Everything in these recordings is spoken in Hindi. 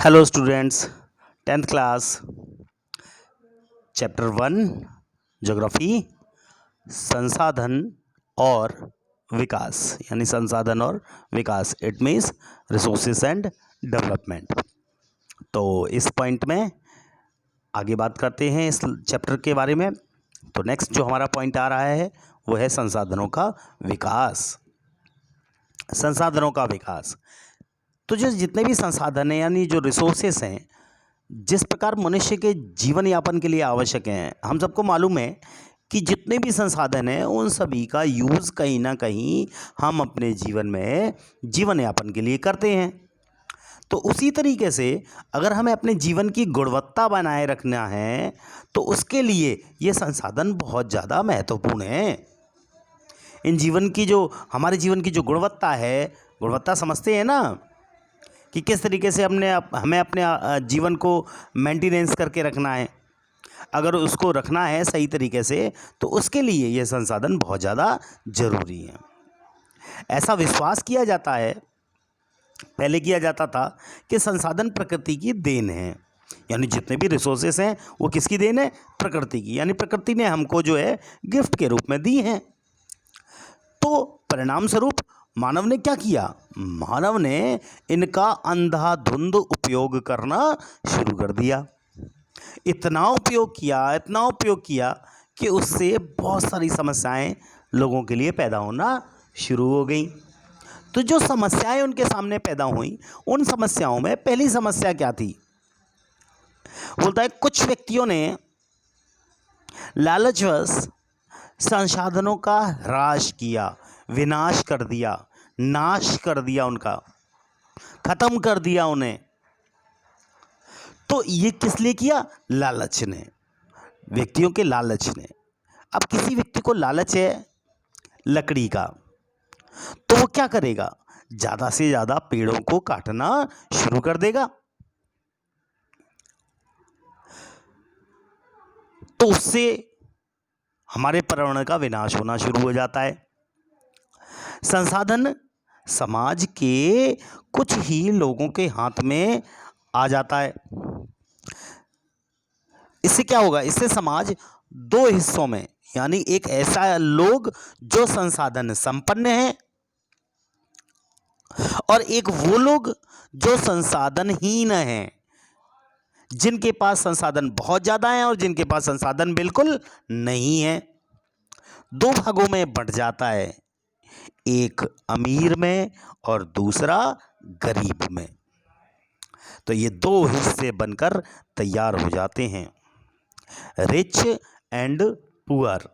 Hello students, tenth class chapter 1 geography संसाधन और विकास यानी संसाधन और विकास it means resources and development. तो इस पॉइंट में आगे बात करते हैं इस चैप्टर के बारे में। तो नेक्स्ट जो हमारा पॉइंट आ रहा है वो है संसाधनों का विकास। संसाधनों का विकास तो जो जितने भी संसाधन हैं यानी जो रिसोर्सेस हैं, जिस प्रकार मनुष्य के जीवन यापन के लिए आवश्यक हैं, हम सबको मालूम है कि जितने भी संसाधन हैं उन सभी का यूज़ कहीं ना कहीं हम अपने जीवन में जीवन यापन के लिए करते हैं। तो उसी तरीके से अगर हमें अपने जीवन की गुणवत्ता बनाए रखना है तो उसके लिए ये संसाधन बहुत ज़्यादा महत्वपूर्ण हैं। इन जीवन की जो हमारे जीवन की जो गुणवत्ता है, गुणवत्ता समझते हैं ना कि किस तरीके से हमें अपने जीवन को मेंटेनेंस करके रखना है। अगर उसको रखना है सही तरीके से तो उसके लिए ये संसाधन बहुत ज़्यादा ज़रूरी है। ऐसा विश्वास किया जाता है, पहले किया जाता था कि संसाधन प्रकृति की देन है, यानी जितने भी रिसोर्सेस हैं वो किसकी देन है? प्रकृति की। यानी प्रकृति ने हमको जो है गिफ्ट के रूप में दी हैं। तो परिणाम स्वरूप मानव ने क्या किया? मानव ने इनका अंधाधुंध उपयोग करना शुरू कर दिया। इतना उपयोग किया कि उससे बहुत सारी समस्याएं लोगों के लिए पैदा होना शुरू हो गई। तो जो समस्याएं उनके सामने पैदा हुई, उन समस्याओं में पहली समस्या क्या थी? बोलता है कुछ व्यक्तियों ने लालचवश संसाधनों का ह्रास किया, विनाश कर दिया, नाश कर दिया, उनका खत्म कर दिया उन्हें। तो ये किस लिए किया? लालच ने, व्यक्तियों के लालच ने। अब किसी व्यक्ति को लालच है लकड़ी का, तो वो क्या करेगा? ज़्यादा से ज़्यादा पेड़ों को काटना शुरू कर देगा। तो उससे हमारे पर्यावरण का विनाश होना शुरू हो जाता है। संसाधन समाज के कुछ ही लोगों के हाथ में आ जाता है। इससे क्या होगा? इससे समाज दो हिस्सों में, यानी एक ऐसा लोग जो संसाधन संपन्न हैं और एक वो लोग जो संसाधनहीन हैं, जिनके पास संसाधन बहुत ज्यादा हैं और जिनके पास संसाधन बिल्कुल नहीं है। दो भागों में बंट जाता है, एक अमीर में और दूसरा गरीब में। तो ये दो हिस्से बनकर तैयार हो जाते हैं, रिच एंड पुअर।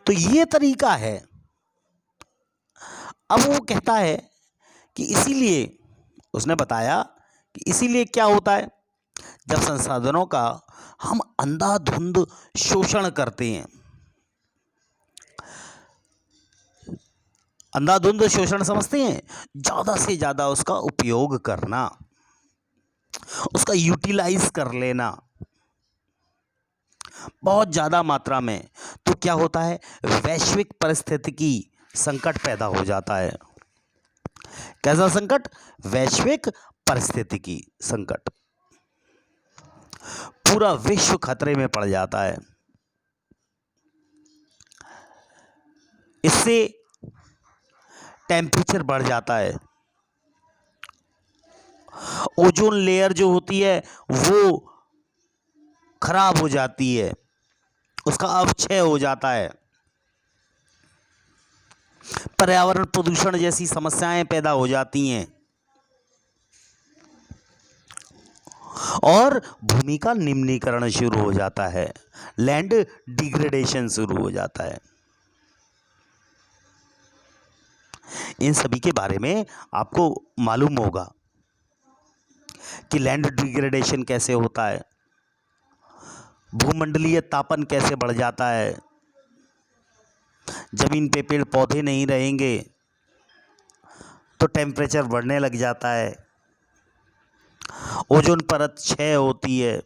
तो ये तरीका है। अब वो कहता है कि इसीलिए उसने बताया कि इसीलिए क्या होता है, जब संसाधनों का हम अंधाधुंध शोषण करते हैं। अंधाधुंध शोषण समझते हैं? ज्यादा से ज्यादा उसका उपयोग करना, उसका यूटिलाइज कर लेना बहुत ज्यादा मात्रा में। तो क्या होता है? वैश्विक परिस्थितिकी संकट पैदा हो जाता है। कैसा संकट? वैश्विक परिस्थितिकी संकट। पूरा विश्व खतरे में पड़ जाता है। इससे टेम्परेचर बढ़ जाता है, ओजोन लेयर जो होती है वो खराब हो जाती है, उसका अवक्षय हो जाता है, पर्यावरण प्रदूषण जैसी समस्याएं पैदा हो जाती हैं और भूमि का निम्नीकरण शुरू हो जाता है, लैंड डिग्रेडेशन शुरू हो जाता है। इन सभी के बारे में आपको मालूम होगा कि लैंड डिग्रेडेशन कैसे होता है, भूमंडलीय तापन कैसे बढ़ जाता है, जमीन पे पेड़ पौधे नहीं रहेंगे तो टेम्परेचर बढ़ने लग जाता है, ओजोन परत क्षय होती है,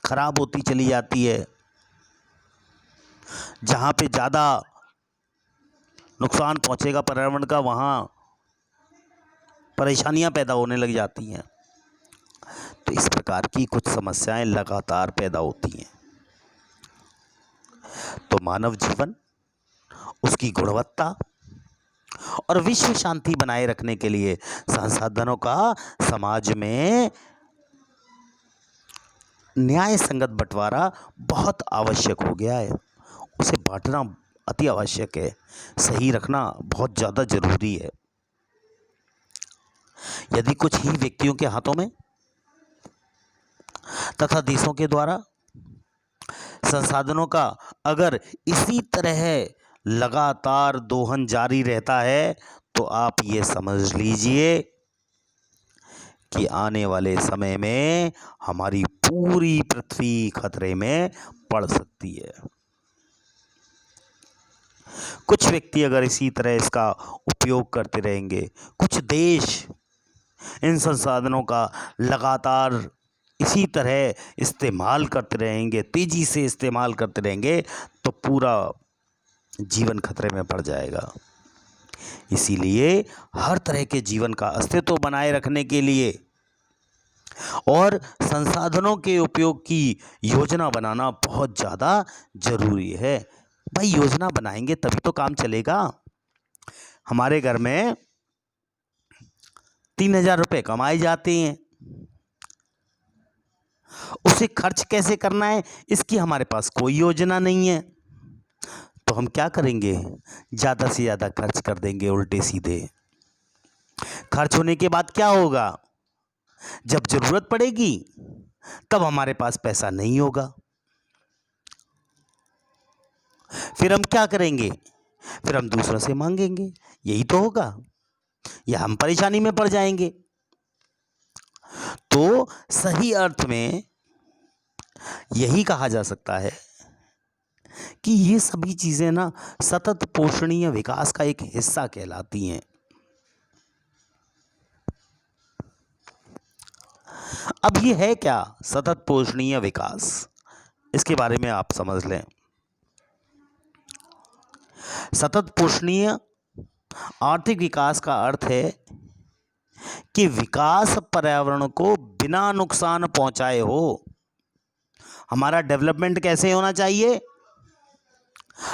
खराब होती चली जाती है। जहां पे ज़्यादा नुकसान पहुंचेगा पर्यावरण का, वहां परेशानियां पैदा होने लग जाती हैं। तो इस प्रकार की कुछ समस्याएं लगातार पैदा होती हैं। तो मानव जीवन, उसकी गुणवत्ता और विश्व शांति बनाए रखने के लिए संसाधनों का समाज में न्याय संगत बंटवारा बहुत आवश्यक हो गया है। उसे बांटना अति आवश्यक है, सही रखना बहुत ज़्यादा जरूरी है। यदि कुछ ही व्यक्तियों के हाथों में तथा देशों के द्वारा संसाधनों का अगर इसी तरह लगातार दोहन जारी रहता है तो आप ये समझ लीजिए कि आने वाले समय में हमारी पूरी पृथ्वी खतरे में पड़ सकती है। कुछ व्यक्ति अगर इसी तरह इसका उपयोग करते रहेंगे, कुछ देश इन संसाधनों का लगातार इसी तरह इस्तेमाल करते रहेंगे, तेजी से इस्तेमाल करते रहेंगे, तो पूरा जीवन खतरे में पड़ जाएगा। इसीलिए हर तरह के जीवन का अस्तित्व बनाए रखने के लिए और संसाधनों के उपयोग की योजना बनाना बहुत ज़्यादा जरूरी है। भाई योजना बनाएंगे तभी तो काम चलेगा। हमारे घर में 3,000 रुपये कमाए जाते हैं, उसे खर्च कैसे करना है इसकी हमारे पास कोई योजना नहीं है। तो हम क्या करेंगे, ज़्यादा से ज़्यादा खर्च कर देंगे उल्टे सीधे। खर्च होने के बाद क्या होगा, जब जरूरत पड़ेगी तब हमारे पास पैसा नहीं होगा। फिर हम क्या करेंगे, फिर हम दूसरों से मांगेंगे, यही तो होगा, या हम परेशानी में पड़ जाएंगे। तो सही अर्थ में यही कहा जा सकता है कि ये सभी चीजें ना सतत पोषणीय विकास का एक हिस्सा कहलाती हैं। अब ये है क्या सतत पोषणीय विकास, इसके बारे में आप समझ लें। सतत पोषणीय आर्थिक विकास का अर्थ है कि विकास पर्यावरण को बिना नुकसान पहुंचाए हो। हमारा डेवलपमेंट कैसे होना चाहिए,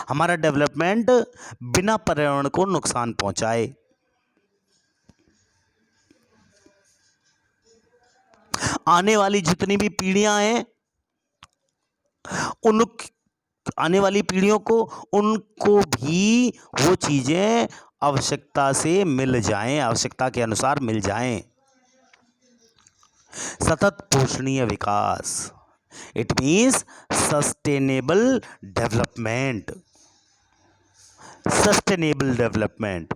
हमारा डेवलपमेंट बिना पर्यावरण को नुकसान पहुंचाए। आने वाली जितनी भी पीढ़ियां हैं आने वाली पीढ़ियों को उनको भी वो चीजें आवश्यकता से मिल जाएं, आवश्यकता के अनुसार मिल जाएं। सतत पोषणीय विकास, it means sustainable development. Sustainable development,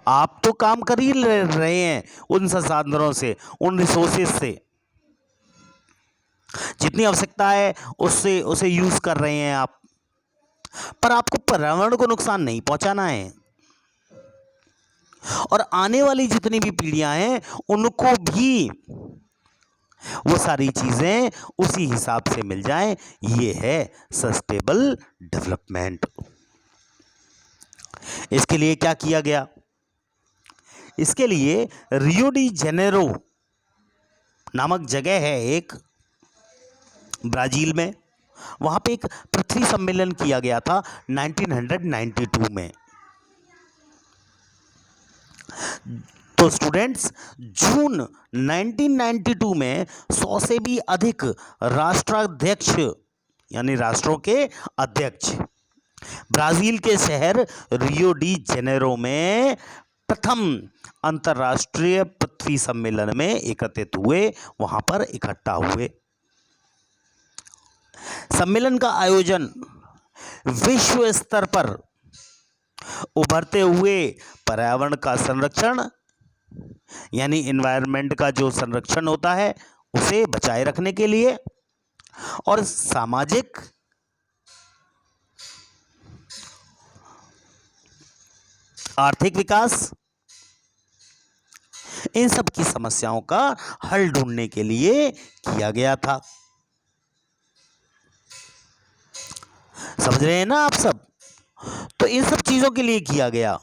आप तो काम कर ही रहे हैं उन संसाधनों से, उन रिसोर्सेज से, जितनी आवश्यकता है उससे उसे यूज कर रहे हैं आप, पर आपको पर्यावरण को नुकसान नहीं पहुंचाना है। और आने वाली जितनी भी पीढ़ियां हैं उनको भी वो सारी चीजें उसी हिसाब से मिल जाएं। ये है सस्टेनेबल डेवलपमेंट। इसके लिए क्या किया गया, इसके लिए रियो डी जेनेरो नामक जगह है एक ब्राजील में, वहां पे एक पृथ्वी सम्मेलन किया गया था 1992 में। तो स्टूडेंट्स, जून 1992 में 100 से भी अधिक राष्ट्राध्यक्ष यानी राष्ट्रों के अध्यक्ष ब्राजील के शहर रियो डी जेनेरो में प्रथम अंतर्राष्ट्रीय पृथ्वी सम्मेलन में एकत्रित हुए, वहां पर इकट्ठा हुए। सम्मेलन का आयोजन विश्व स्तर पर उभरते हुए पर्यावरण का संरक्षण यानी एनवायरनमेंट का जो संरक्षण होता है उसे बचाए रखने के लिए और सामाजिक आर्थिक विकास, इन सब की समस्याओं का हल ढूंढने के लिए किया गया था। समझ रहे हैं ना आप सब, तो इन सब चीजों के लिए किया गया।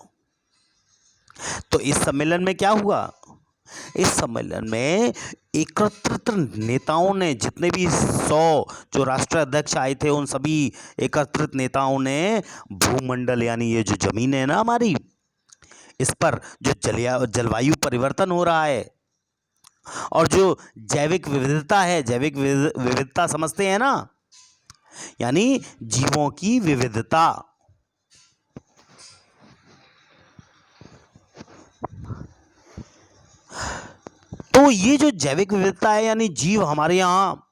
तो इस सम्मेलन में क्या हुआ? इस सम्मेलन में एकत्रित नेताओं ने, जितने भी 100 जो राष्ट्रीय अध्यक्ष आए थे, उन सभी एकत्रित नेताओं ने भूमंडल यानी ये जो जमीन है ना हमारी, इस पर जो जलवायु परिवर्तन हो रहा है और जो जैविक विविधता है, जैविक विविधता समझते हैं ना, यानी जीवों की विविधता, तो ये जो जैविक विविधता है यानी जीव हमारे यहाँ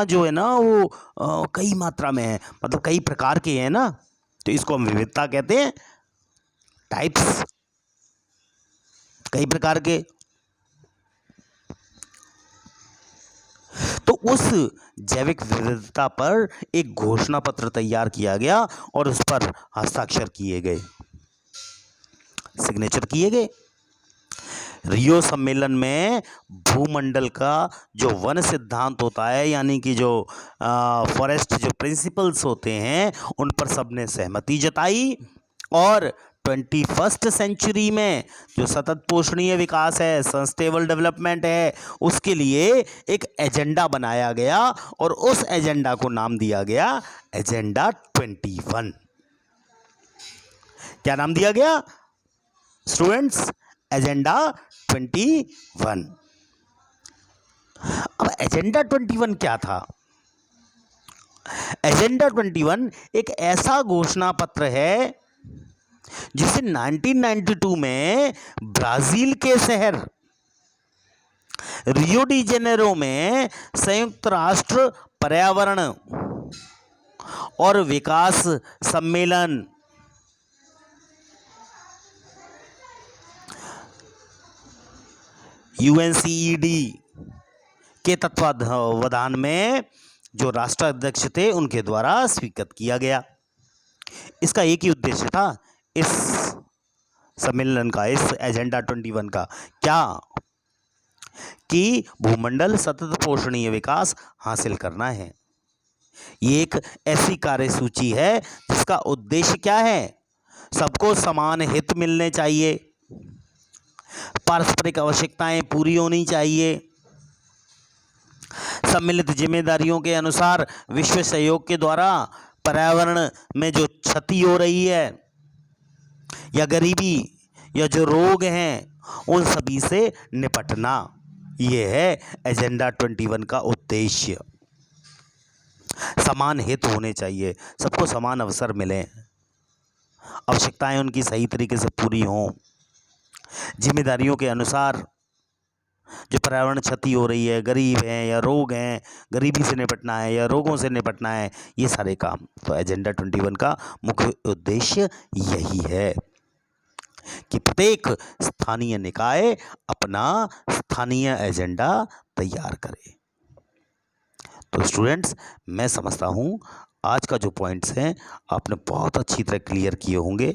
जो है ना वो कई मात्रा में है, मतलब कई प्रकार के हैं ना, तो इसको हम विविधता कहते हैं, टाइप्स, कई प्रकार के। तो उस जैविक विविधता पर एक घोषणा पत्र तैयार किया गया और उस पर हस्ताक्षर किए गए, सिग्नेचर किए गए। रियो सम्मेलन में भूमंडल का जो वन सिद्धांत होता है, यानी कि जो फॉरेस्ट जो प्रिंसिपल्स होते हैं, उन पर सबने सहमति जताई और 21st सेंचुरी में जो सतत पोषणीय विकास है, सस्टेनेबल डेवलपमेंट है, उसके लिए एक एजेंडा बनाया गया और उस एजेंडा को नाम दिया गया एजेंडा 21। क्या नाम दिया गया स्टूडेंट्स? एजेंडा 21। अब एजेंडा 21 क्या था? एजेंडा 21 एक ऐसा घोषणा पत्र है जिसे 1992 में ब्राजील के शहर रियो डी जेनेरो में संयुक्त राष्ट्र पर्यावरण और विकास सम्मेलन UNCED के तत्वावधान में जो राष्ट्राध्यक्ष थे उनके द्वारा स्वीकृत किया गया। इसका एक ही उद्देश्य था इस सम्मेलन का, इस एजेंडा 21 का, क्या कि भूमंडल सतत पोषणीय विकास हासिल करना है। ये एक ऐसी कार्यसूची है जिसका उद्देश्य क्या है? सबको समान हित मिलने चाहिए, पारस्परिक आवश्यकताएं पूरी होनी चाहिए, सम्मिलित जिम्मेदारियों के अनुसार विश्व सहयोग के द्वारा पर्यावरण में जो क्षति हो रही है या गरीबी या जो रोग हैं उन सभी से निपटना, ये है एजेंडा 21 का उद्देश्य। समान हित होने चाहिए, सबको समान अवसर मिले, आवश्यकताएं उनकी सही तरीके से पूरी हों, जिम्मेदारियों के अनुसार जो पर्यावरण क्षति हो रही है, गरीब हैं या रोग हैं, गरीबी से निपटना है या रोगों से निपटना है, ये सारे काम। तो एजेंडा 21 का मुख्य उद्देश्य यही है कि प्रत्येक स्थानीय निकाय अपना स्थानीय एजेंडा तैयार करे। तो स्टूडेंट्स, मैं समझता हूँ आज का जो पॉइंट्स हैं आपने बहुत अच्छी तरह क्लियर किए होंगे।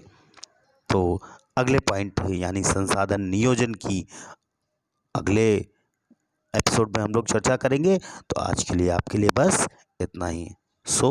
तो अगले पॉइंट यानी संसाधन नियोजन की अगले एपिसोड में हम लोग चर्चा करेंगे। तो आज के लिए आपके लिए बस इतना ही। सो